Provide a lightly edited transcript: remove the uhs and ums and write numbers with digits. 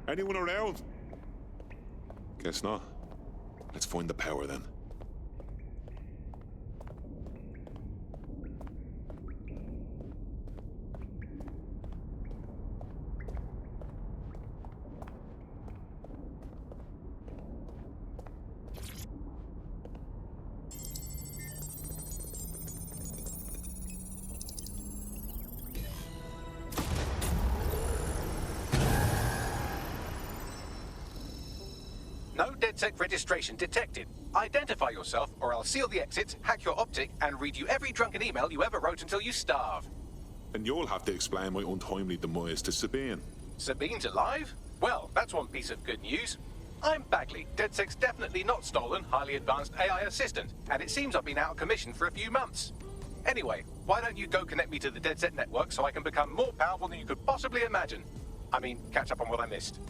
Anyone around? Guess not. Let's find the power then. No dedsec registration detected. Identify yourself, or I'll seal the exits, hack your optic, and read you every drunken email you ever wrote until you starve. And you'll have to explain my untimely demise to Sabine. Sabine's alive? Well, that's one piece of good news. I'm Bagley, dedsec's definitely not stolen, highly advanced AI assistant, and it seems I've been out of commission for a few months. Anyway, why don't you go connect me to the dedsec network so I can become more powerful than you could possibly imagine? I mean, catch up on what I missed.